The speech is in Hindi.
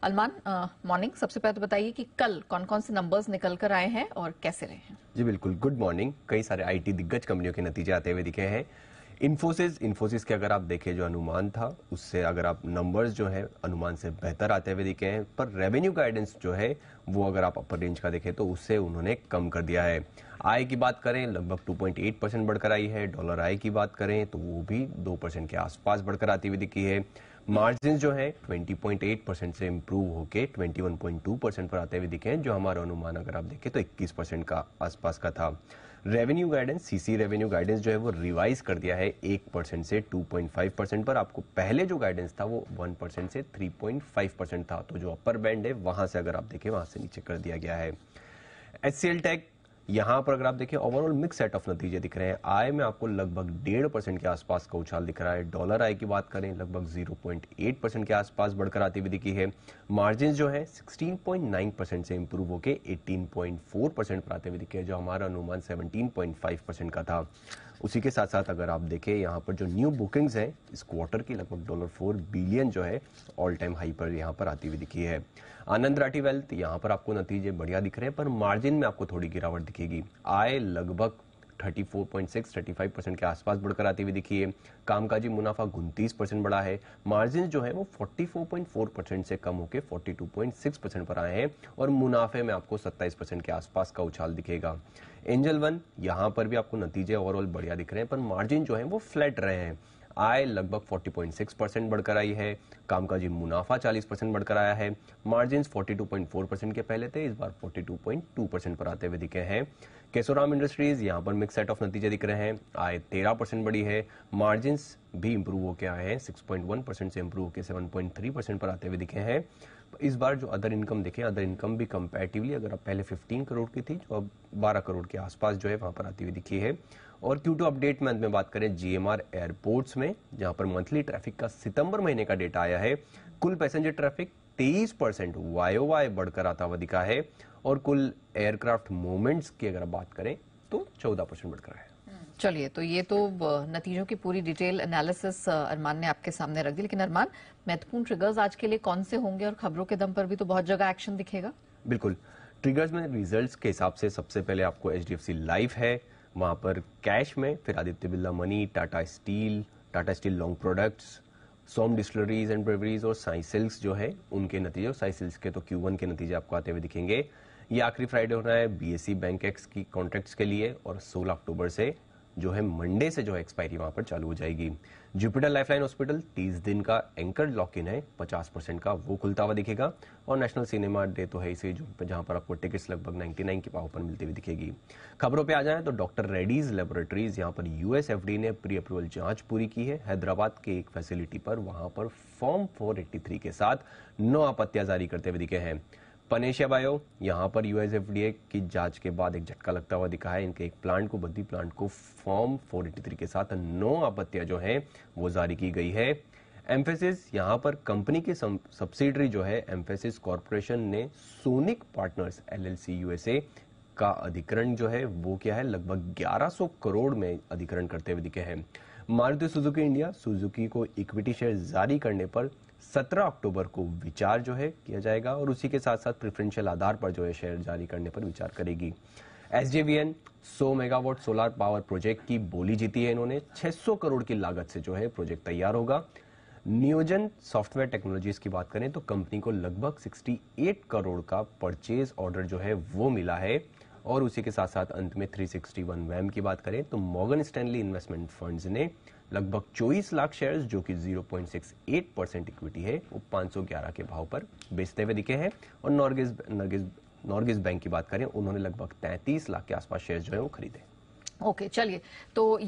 अरमान, मॉर्निंग। सबसे पहले तो बताइए कि कल कौन कौन से नंबर्स निकल कर आए हैं और कैसे रहे हैं। जी बिल्कुल, गुड मॉर्निंग। कई सारे आईटी दिग्गज कंपनियों के नतीजे आते हुए दिखे हैं। इन्फोसिस के अगर आप देखें जो अनुमान था उससे अगर आप नंबर्स जो है अनुमान से बेहतर आते हुए दिखे हैं, पर रेवेन्यू गाइडेंस जो है वो अगर आप अपर रेंज का देखें तो उससे उन्होंने कम कर दिया है। आय की बात करें लगभग 2.8% बढ़कर आई है। डॉलर आय की बात करें तो वो भी 2% के आसपास बढ़कर आती हुई दिखी है। मार्जिन जो है 20.8% से इंप्रूव होके 21.2% पर आते हुए दिखे हैं, जो हमारा अनुमान अगर आप देखें तो 21% का आसपास का था। Revenue guidance, CC revenue guidance जो है वो रिवाइज कर दिया है 1% से 2.5% पर। आपको पहले जो गाइडेंस था वो 1% से 3.5% था, तो जो अपर बैंड है वहां से अगर आप देखें वहां से नीचे कर दिया गया है। HCL टेक, यहां पर अगर आप देखें ओवरऑल मिक्स सेट ऑफ नतीजे दिख रहे हैं। आय में आपको लगभग 1.5% के आसपास का उछाल दिख रहा है। डॉलर आय की बात करें लगभग 0.8% के आसपास बढ़कर आती हुई दिखी है। मार्जिन जो है 16.9% से इंप्रूव होकर 18.4% पर आते हुए दिखे, जो हमारा अनुमान 17.5% का था। उसी के साथ साथ अगर आप देखें यहाँ पर जो न्यू बुकिंग्स है इस क्वार्टर की लगभग $4 बिलियन जो है ऑल टाइम हाई पर यहाँ पर आती हुई दिखी है। आनंद राठी वेल्थ, यहाँ पर आपको नतीजे बढ़िया दिख रहे हैं, पर मार्जिन में आपको थोड़ी गिरावट दिखेगी। आय लगभग 34.6-35% के आसपास बढ़कर आती हुई दिखी है। कामकाजी मुनाफा 29% बढ़ा है। मार्जिन जो है वो 44.4% से कम होकर 42.6% पर आए हैं और मुनाफे में आपको 27% के आसपास का उछाल दिखेगा। एंजल वन, यहां पर भी आपको नतीजे ओवरऑल बढ़िया दिख रहे हैं, पर मार्जिन जो है वो फ्लैट रहे हैं। आय लगभग 40.6% बढ़कर आई है। कामकाजी मुनाफा 40% बढ़कर आया है। मार्जिन 42.4% के पहले थे, इस बार 42.2% पर आते हुए दिखे हैं। केशोराम इंडस्ट्रीज, यहां पर मिक्स सेट ऑफ नतीजे दिख रहे हैं। आय 13% बढ़ी है। मार्जिन भी इंप्रूव होकर आए हैं, 6.1% से इंप्रूव होकर 7.3% पर आते हुए दिखे हैं। इस बार जो अदर इनकम देखें, अदर इनकम भी कंपैरेटिवली अगर आप पहले 15 करोड़ की थी, जो अब 12 करोड़ के आसपास जो है वहां पर आती हुई दिखी है। और Q2 अपडेट मंथ में बात करें GMR एयरपोर्ट्स में, जहां पर मंथली ट्रैफिक का सितंबर महीने का डेटा आया है, कुल पैसेंजर ट्रैफिक 23% YOY बढ़कर आता हुआ दिखा है और कुल एयरक्राफ्ट मूवमेंट्स की अगर आप बात करें तो 14% बढ़कर आया है। चलिए, तो ये तो नतीजों की पूरी डिटेल एनालिसिस अरमान ने आपके सामने रख दी, लेकिन अरमान, महत्वपूर्ण ट्रिगर्स आज के लिए कौन से होंगे और खबरों के दम पर भी तो बहुत जगह एक्शन दिखेगा। बिल्कुल, ट्रिगर्स में रिजल्ट्स के हिसाब से सबसे पहले आपको HDFC लाइफ है, वहां पर कैश में, फिर Aditya Birla money, Tata steel long products, Som distilleries and breweries और साई सिल्क्स जो है उनके नतीजे। और साई सिल्क्स के तो Q1 के नतीजे आपको आते हुए दिखेंगे। ये आखिरी फ्राइडे हो रहा है BSE बैंक एक्स की कॉन्ट्रैक्ट्स के लिए और 16 अक्टूबर से जो है मंडे से जो है एक्सपायरी वहां पर चालू हो जाएगी। जुपिटर लाइफलाइन हॉस्पिटल 30 दिन का एंकर लॉक इन है, 50% का वो खुलता हुआ दिखेगा। और नेशनल सिनेमा डे तो है इसी जहां पर आपको टिकट्स लगभग 99 के भाव पर मिलती हुई दिखेगी। खबरों पे आ जाए तो डॉक्टर रेड्डीज लेबोरेटरीज, यहाँ पर US FDA ने प्री अप्रूवल जांच पूरी की है हैदराबाद के एक फैसिलिटी पर। वहां पर फॉर्म 483 के साथ 9 आपत्तियां जारी करते हुए दिखे हैं। पनेशिया बायो, यहाँ पर US FDA की जांच के बाद एक झटका लगता हुआ दिखा है। इनके एक प्लांट को, बद्दी प्लांट को फॉर्म 483 के साथ 9 आपत्तियां जो हैं वो जारी की गई है। एम्फेसिस, यहाँ पर कंपनी की सब्सिडरी जो है एम्फेसिस कॉर्पोरेशन ने सोनिक पार्टनर्स LLC USA का अधिकरण जो है वो क्या है, लगभग 1100 करोड़ में अधिकरण करते हुए दिखे हैं। मारुति सुजुकी इंडिया, सुजुकी को इक्विटी शेयर जारी करने पर 17 अक्टूबर को विचार जो है किया जाएगा और उसी के साथ साथ प्रेफरेंशियल आधार पर जो है शेयर जारी करने पर विचार करेगी। SJVN 100 megawatt solar power project की बोली जीती है इन्होंने। 600 करोड़ की लागत से जो है प्रोजेक्ट तैयार होगा। नियोजन सॉफ्टवेयर टेक्नोलॉजीज की बात करें तो कंपनी को लगभग 68 करोड़ का परचेज ऑर्डर जो है वो मिला है। और उसी के साथ साथ अंत में 361 वैम की बात करें तो मॉर्गन स्टैनली इन्वेस्टमेंट फंड्स ने लगभग 24 लाख शेयर्स, जो कि 0.68% इक्विटी है, वो 511 के भाव पर बेचते हुए दिखे हैं। और नॉर्गिस बैंक की बात करें, उन्होंने लगभग 33 लाख के आसपास शेयर्स जो है वो खरीदे। ओके, चलिए, तो